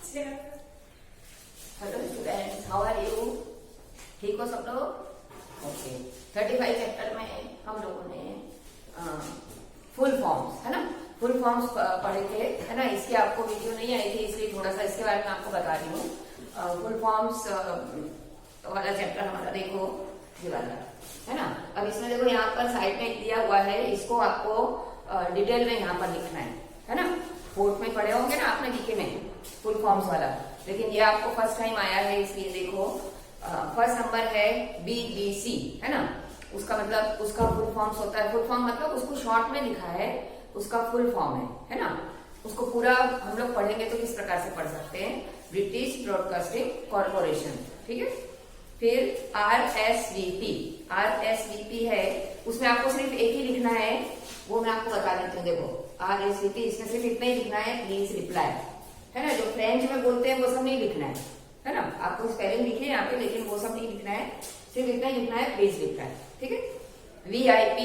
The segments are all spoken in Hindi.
Hello students, how are you? ठीक हो सब लोग? ओके। 35 चैप्टर में हम लोगों ने फुल फॉर्म्स, है ना, फुल फॉर्म्स पढ़े थे, है ना। इसकी आपको वीडियो नहीं आई थी, इसलिए थोड़ा सा इसके बारे में आपको बता रही हूँ। फुल फॉर्म्स वाला चैप्टर हमारा देखो ये वाला, है ना। अब इसमें देखो यहाँ पर साइड में दिया हुआ है, इसको आपको डिटेल में यहाँ पर लिखना है ना। फोर्थ में पढ़े होंगे ना आपने जीके में फुल फॉर्म्स वाला, लेकिन ये आपको फर्स्ट टाइम आया है, इसलिए देखो फर्स्ट नंबर है BBC, है ना। उसका मतलब उसका फुल फॉर्म्स होता है, फुल फॉर्म मतलब उसको शॉर्ट में लिखा है, उसका फुल फॉर्म है ना। उसको पूरा हम लोग पढ़ेंगे तो किस प्रकार से पढ़ सकते हैं, ब्रिटिश ब्रॉडकास्टिंग कॉर्पोरेशन, ठीक है। फिर RSVP है, उसमें आपको सिर्फ एक ही लिखना है, वो मैं आपको बता देती हूँ। देखो RSVP, इसमें सिर्फ इतना ही लिखना है, प्लीज रिप्लाई, है ना। जो फ्रेंच में बोलते हैं वो सब नहीं लिखना है ना। आपको स्पेलिंग लिखिए यहाँ पे, लेकिन वो सब नहीं लिखना है, सिर्फ इतना ही लिखना है, प्लीज रिप्लाई, ठीक है। VIP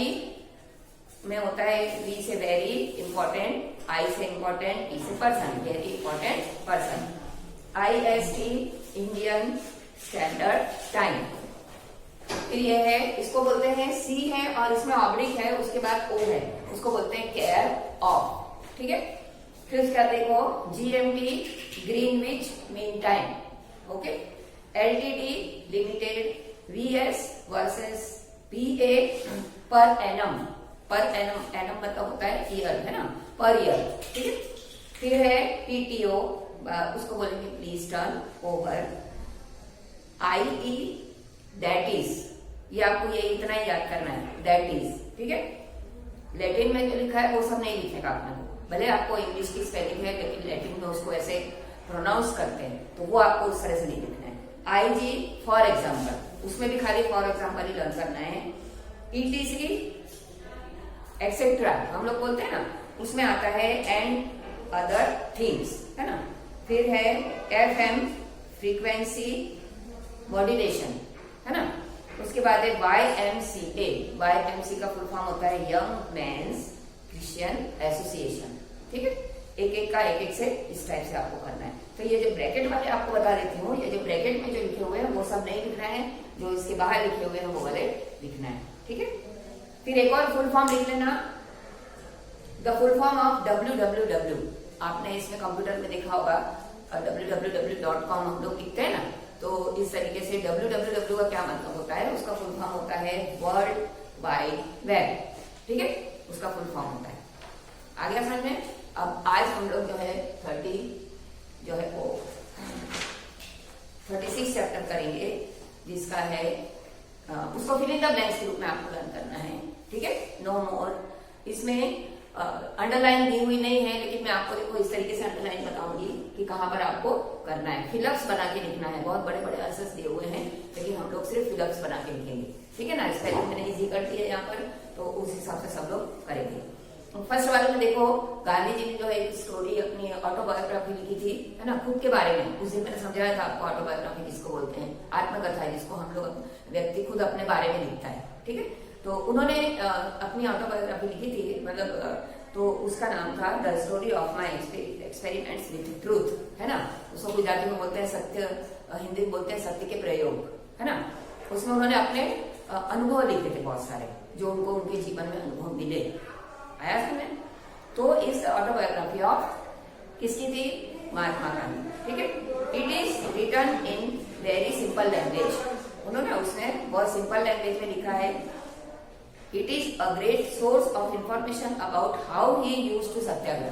में होता है V से वेरी इंपॉर्टेंट, I से इंपॉर्टेंट, P से person, very important person. IST Indian standard time. फिर ये है, इसको बोलते हैं C है और इसमें ऑब्लिक है, उसके बाद O है, उसको बोलते हैं केयर ऑफ, ठीक है। फिर उसका देखो GMT Greenwich mean time, okay. LTD limited, VS versus PA per annum मतलब होता है ईयर, है ना, पर ईयर, ठीक है। फिर है PTO, उसको बोलेंगे please turn over. IE that is, ये आपको ये इतना ही याद करना है, दैट इज, ठीक है। लैटिन में जो लिखा है वो सब नहीं लिखेगा आपने को, भले आपको इंग्लिश की स्पेलिंग है, लेकिन लैटिन में उसको ऐसे प्रोनाउंस करते हैं, तो वो आपको उस तरह से नहीं लिखना है। IG फॉर एग्जाम्पल, उसमें भी खाली फॉर एग्जाम्पल ही लर्न करना है। ETC एक्सेट्रा हम लोग बोलते हैं ना, उसमें आता है एंड अदर थिंग्स, है ना। फिर है FM फ्रीक्वेंसी मॉड्यूलेशन, है ना। उसके बाद है YMCA का फुल फॉर्म होता है यंग मेंस क्रिश्चियन एसोसिएशन, ठीक है। एक एक से इस टाइप से आपको करना है। तो ये जो ब्रैकेट वाले आपको बता देती हूँ, ये जो ब्रैकेट में जो लिखे हुए हैं वो सब नहीं लिखना है, जो इसके बाहर लिखे हुए हैं वो वाले लिखना है, ठीक है। फिर एक और फुल फॉर्म लिख लेना, the full form of www। आपने इसमें कंप्यूटर में देखा होगा www.com हम लोग लिखते हैं ना, तो इस तरीके से www का क्या मतलब होता है, उसका फुल फॉर्म होता है वर्ल्ड वाइड वेब, ठीक है, उसका फुल फॉर्म होता है। आ गया समझ में? अब आज हम लोग जो है 36 चैप्टर करेंगे, जिसका है उसको फिल इन द ब्लैंक्स के रूप में आपको लर्न करना है, ठीक है। नो मोर, इसमें अंडरलाइन दी हुई नहीं है, लेकिन मैं आपको देखो इस तरीके से अंडरलाइन बताऊंगी कि कहाँ पर आपको करना है। फिलअप्स बना के लिखना है, बहुत बड़े बड़े आंसर्स दिए हुए हैं, लेकिन हम लोग सिर्फ फिलअप्स बना के लिखेंगे, ठीक है ना। स्पेलिंग मैंने इजी कर दिया यहाँ पर, तो उस हिसाब से सब लोग करेंगे। फर्स्ट वाले में देखो, गांधी जी ने जो है एक स्टोरी अपनी ऑटोबायोग्राफी लिखी थी, है ना, खुद के बारे में। उस दिन मैंने समझाया था आपको ऑटोबायोग्राफी किसको बोलते हैं, आत्मकथा है, जिसको हम लोग व्यक्ति खुद अपने बारे में लिखता है, ठीक है। तो उन्होंने अपनी ऑटोबायोग्राफी लिखी थी, मतलब तो उसका नाम था the story of my experiments with truth, है ना। उसको गुजराती में बोलते हैं सत्य, हिंदी में बोलते हैं सत्य के प्रयोग, है ना। उसमें उन्होंने अपने अनुभव लिखे थे बहुत सारे, जो उनको उनके जीवन में अनुभव मिले, आया समझ। तो इस ऑटोबायोग्राफी ऑफ किसकी थी? महात्मा गांधी, ठीक है। It is written in very simple language, उन्होंने उसमें बहुत सिंपल लैंग्वेज में लिखा है। It is a great source of information about how he used to satyagraha,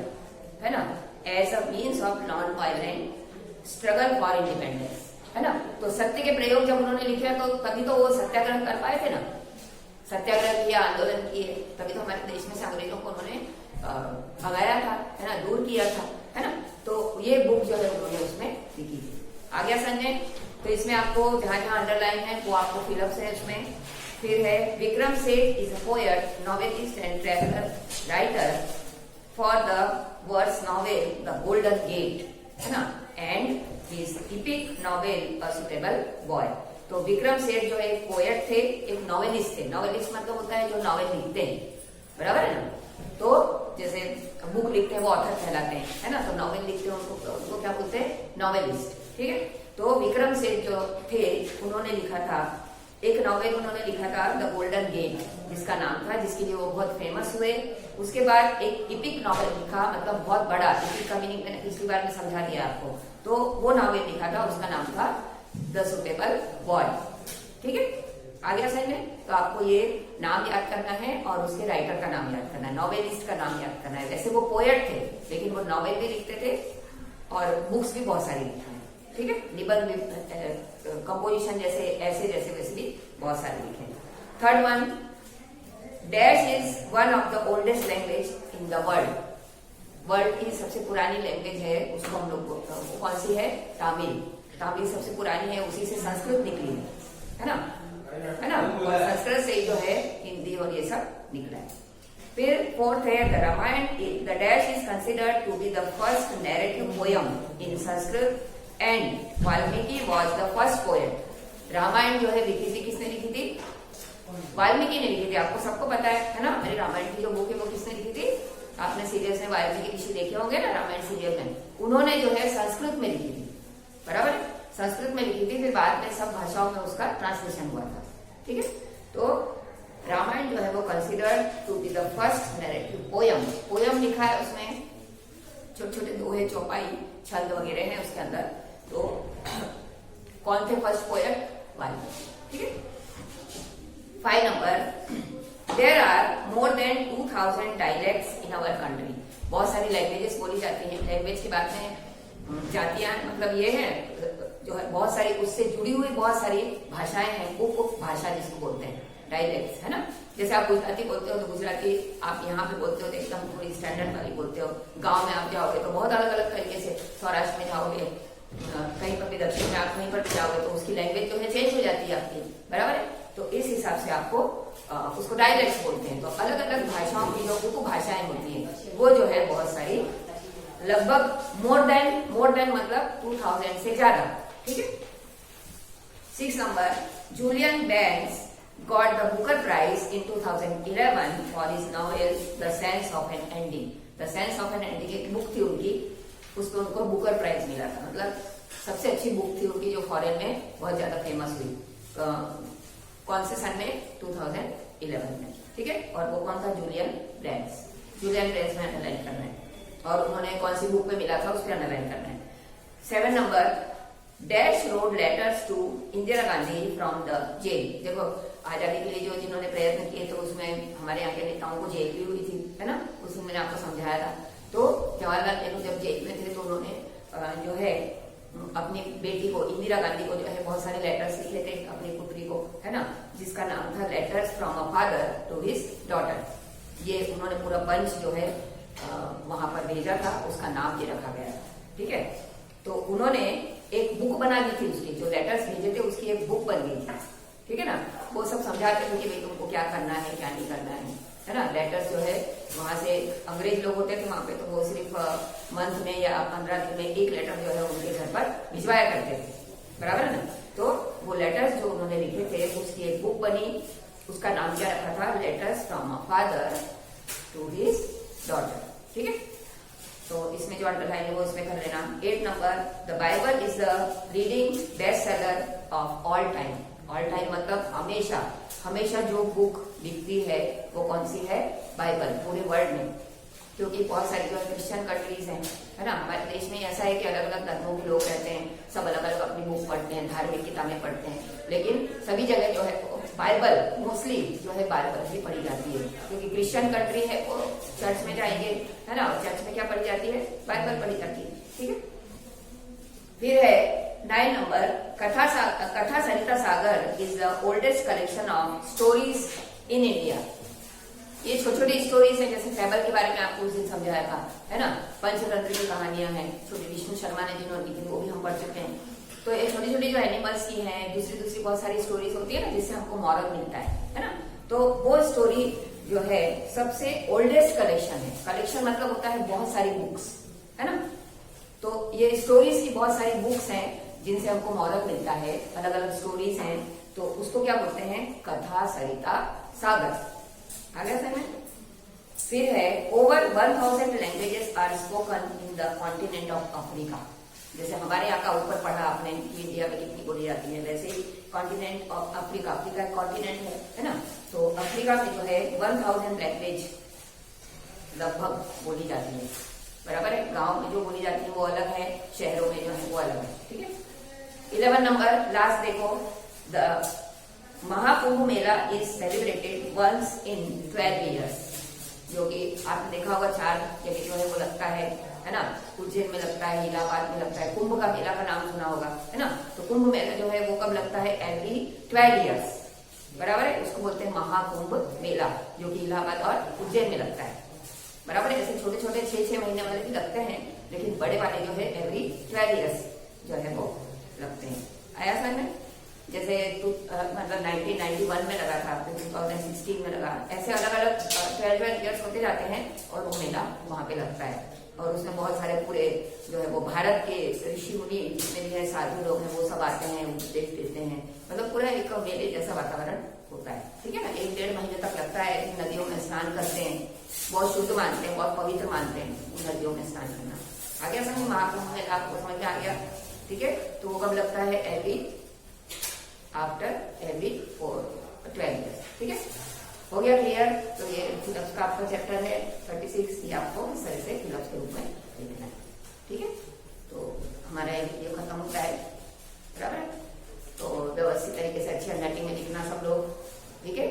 है ना, as a means of non violent struggle for independence, है ना। तो सत्य के प्रयोग जब उन्होंने लिखे तो तभी तो वो सत्याग्रह कर पाए थे ना, सत्याग्रह किया, आंदोलन किए, तभी तो हमारे देश में से अंग्रेजों को उन्होंने भगाया था, है ना, दूर किया था, है ना। तो ये बुक जो है उन्होंने उसमें लिखी थी। आ गया संजय? तो इसमें आपको जहां जहां अंडरलाइन है वो आपको फिलअप्स है उसमें। फिर है Vikram Seth is a poet, novelist and traveller writer for the verse novel the Golden Gate, है ना, and his epic novel a suitable boy. तो विक्रम सेठ जो है एक पोएट थे, एक नॉवेलिस्ट थे। नॉवेलिस्ट मतलब होता है जो नॉवेल लिखते हैं, बराबर है ना। तो जैसे बुक लिखते हैं वो ऑथर कहलाते हैं, है ना। तो नॉवेल लिखते हैं उनको क्या क्या बोलते हैं, नॉवेलिस्ट, ठीक है। तो विक्रम सेठ जो थे उन्होंने लिखा था एक नॉवेल, उन्होंने लिखा था द गोल्डन गेट, जिसका नाम था, जिसके लिए वो बहुत फेमस हुए। उसके बाद एक इपिक नॉवेल लिखा, मतलब बहुत बड़ा, इपिक का मीनिंग मैंने पिछली बार में समझा दिया आपको। तो वो नॉवेल लिखा था, उसका नाम था द सुटेबल बॉय, ठीक है। आ गया समझ में? तो आपको ये नाम याद करना है और उसके राइटर का नाम याद करना है, नॉवेलिस्ट का नाम याद करना है। वैसे वो पोएट थे, लेकिन वो नॉवेल भी लिखते थे और बुक्स भी बहुत सारी लिखी हैं, ठीक है। निबंध, कंपोजिशन जैसे ऐसे जैसे वैसे भी बहुत सारे लिखे। Third one, dash is one of the oldest language in the world. World की सबसे पुरानी लैंग्वेज है, उसको हम लोग कौन सी है, तमिल। तमिल सबसे पुरानी है, उसी से संस्कृत निकली है ना, है ना। और संस्कृत से जो है हिंदी और ये सब निकला है। फिर फोर्थ है the Ramayana, the dash is considered to be the first narrative poem in Sanskrit and Valmiki was the first poet. Ramayana जो है लिखी थी, किसने लिखी थी, वाल्मीकि ने लिखी थी। आपको सबको पता है ना, मेरी रामायण की जो बुक है वो किसने लिखी थी, आपने सीरियल्स में वाल्मीकि ऋषि देखे होंगे ना, रामायण सीरियल में, उन्होंने जो है संस्कृत में लिखी थी, बराबर, संस्कृत में लिखी थी। फिर बाद में सब भाषाओं में उसका ट्रांसलेशन हुआ था, ठीक है। तो रामायण जो है वो considered to be the first narrative poem. Poem लिखा है उसमें, छोटे छोटे दोहे, चौपाई, छंद वगैरह है उसके अंदर। तो कौन थे फर्स्ट पोएट, वाल्मीकि, ठीक है। 5 नंबर, there are more than 2000 dialects in our country. बहुत सारी लैंग्वेजेस बोली जाती हैं। लैंग्वेज की बात में जातियां, मतलब ये है जो है बहुत सारी उससे जुड़ी हुई बहुत सारी भाषाएं हैं, उप भाषा जिसको बोलते हैं, डायलेक्ट्स, है ना। जैसे आप गुजराती बोलते हो तो गुजराती आप यहाँ पे बोलते हो तो एकदम थोड़ी स्टैंडर्ड वाली बोलते हो। गांव में आप जाओगे तो बहुत अलग अलग तरीके से, सौराष्ट्र में जाओगे, कहीं पर भी दक्षिण में आप कहीं पर भी जाओगे तो उसकी लैंग्वेज जो है चेंज हो जाती है आपकी, बराबर है। तो इस हिसाब से आपको उसको डायलेक्ट्स बोलते हैं। तो अलग अलग भाषाओं की जो उपभाषाएं होती हैं वो जो है बहुत सारी, लगभग मोर देन मतलब 2000 से ज्यादा, ठीक है। 6 नंबर, Julian Barnes got the Booker Prize in 2011 for his novel The Sense of an Ending. The Sense of an Ending एक बुक थी उनकी, उसको उनको बुकर प्राइज मिला था। मतलब सबसे अच्छी बुक थी उनकी जो फॉरेन में बहुत ज्यादा फेमस हुई। कौन से सन में, 2011 में, ठीक है। और वो कौन था, जूलियन बेंस। जूलियन बेंस में अंडरलाइन करना है और उन्होंने कौन सी बुक में मिला था उस पर अंडरलाइन करना है। 7 नंबर, dash road letters to Indira Gandhi from the jail. देखो आजादी के लिए जो जिन्होंने प्रयत्न किए तो उसमें हमारे यहाँ के नेताओं को जेल भी हुई थी, है ना, उसमें मैंने आपको समझाया था। तो जवाहरलाल नेहरू जब जेल में थे तो उन्होंने जो है अपनी बेटी को, इंदिरा गांधी को जो है बहुत सारे लेटर्स लिखे थे अपनी पुत्री को, है ना, जिसका नाम था letters from a father to his daughter. ये उन्होंने पूरा बंच जो है वहां पर भेजा था, उसका नाम ये रखा गया, ठीक है। तो उन्होंने एक बुक बना दी थी उसकी, जो लेटर्स भेजे थे उसकी एक बुक बन गई थी, ठीक है ना। वो सब समझाते थे कि भाई तुमको क्या करना है क्या नहीं करना है ना। लेटर्स जो है वहां से अंग्रेज लोग होते थे वहां पे, तो वो सिर्फ मंथ में या 15 दिन में एक लेटर जो है उनके घर पर भिजवाया करते थे, बराबर है ना। तो वो लेटर्स जो उन्होंने लिखे थे उसकी एक बुक बनी, उसका नाम क्या रखा था, letters from a father to his daughter, ठीक है। तो इसमें जो अंडरलाइन है वो इसमें कर लेना। 8 number, the Bible is the reading best seller of all time. All time मतलब हमेशा हमेशा जो बुक बिकती है वो कौन सी है, बाइबल, पूरे वर्ल्ड में। क्योंकि बहुत सारी जो क्रिश्चियन कंट्रीज हैं, है ना, हमारे देश में ऐसा है कि अलग अलग धर्मों के लोग रहते हैं, सब अलग अलग अपनी बुक पढ़ते हैं, धार्मिक किताबें पढ़ते हैं, लेकिन सभी जगह जो है बाइबल मोस्टली जो है बाइबल ही पढ़ी जाती है। क्योंकि क्रिश्चियन कंट्री है वो चर्च में जाएंगे, है ना, और चर्च में क्या पढ़ी जाती है, बाइबल पढ़ी जाती है, ठीक है। फिर है 9 number, Katha Sarita Sagar is the oldest collection of stories in India. ये छोटी छोटी स्टोरीज है, जैसे फैबल के बारे में आपको उस दिन समझाया था, है ना, पंचतंत्र की कहानियां हैं, छोटी विष्णु शर्मा ने जिन्होंने लिखी थी वो भी हम पढ़ चुके हैं। तो ये छोटी छोटी जो एनिमल्स की हैं, दूसरी बहुत सारी स्टोरीज होती है ना, जिससे हमको मॉरल मिलता है ना। तो वो स्टोरी जो है सबसे ओल्डेस्ट कलेक्शन है। कलेक्शन मतलब होता है बहुत सारी बुक्स, है ना। तो ये स्टोरीज की बहुत सारी बुक्स हैं जिनसे हमको मॉरल मिलता है, अलग अलग स्टोरीज हैं, तो उसको क्या बोलते हैं, कथा सरिता सागर। आ गया समझ। फिर है over 1000 languages are spoken in the continent of Africa. जैसे हमारे यहाँ का ऊपर पढ़ा आपने कि इंडिया में कितनी बोली जाती है, वैसे ही continent of Africa, Africa continent है ना, तो अफ्रीका में जो है 1000 लैंग्वेज लगभग बोली जाती है, बराबर है। गांव में जो बोली जाती है वो अलग है, शहरों में जो है वो अलग है, ठीक है। 11 नंबर लास्ट देखो, the Mahakumbh Mela is celebrated once in 12 years, जो कि आपने देखा होगा 4 जगह जो है वो लगता है ना, उज्जैन में लगता है, इलाहाबाद में लगता है, कुंभ का मेला का नाम सुना होगा, है ना। तो कुंभ मेला जो है वो कब लगता है, एवरी 12 ईयर्स, बराबर है। उसको बोलते हैं महाकुंभ मेला, जो कि इलाहाबाद और उज्जैन में लगता है, बराबर है। ऐसे छोटे छोटे 6-6 महीने वाले भी लगते हैं, लेकिन बड़े वाले जो है एवरी 12 ईयर्स जो है वो लगते हैं। आया सर में, जैसे मतलब 1991 में लगा था, फिर 2016 में लगा, ऐसे अलग अलग 12 ईयर्स होते जाते हैं और वो मेला वहां पे लगता है। और उसमें बहुत सारे पूरे जो है वो भारत के ऋषि मुनि जितने भी है साधु लोग हैं वो सब आते हैं, उपदेश देते हैं, मतलब पूरा एक मेले जैसा वातावरण होता है, ठीक है ना। 1-1.5 महीने तक लगता है। नदियों में स्नान करते हैं, बहुत शुद्ध मानते हैं, बहुत पवित्र मानते हैं नदियों में स्नान करना। आ गया समझ, महाकुंभ मेला आपको समझ में आ गया, ठीक है। तो वो कब लगता है, आफ्टर एवरी 12 ईयर्स, ठीक है। हो गया क्लियर। तो ये फिलअप्स का आपका चैप्टर है 36, ये आपको इस तरह से फिलअप्स के रूप में लिखना है, ठीक है। तो हमारा ये वीडियो खत्म होता है, बराबर। तो व्यवस्थित तरीके से अच्छी हैंडराइटिंग में लिखना सब लोग, ठीक है।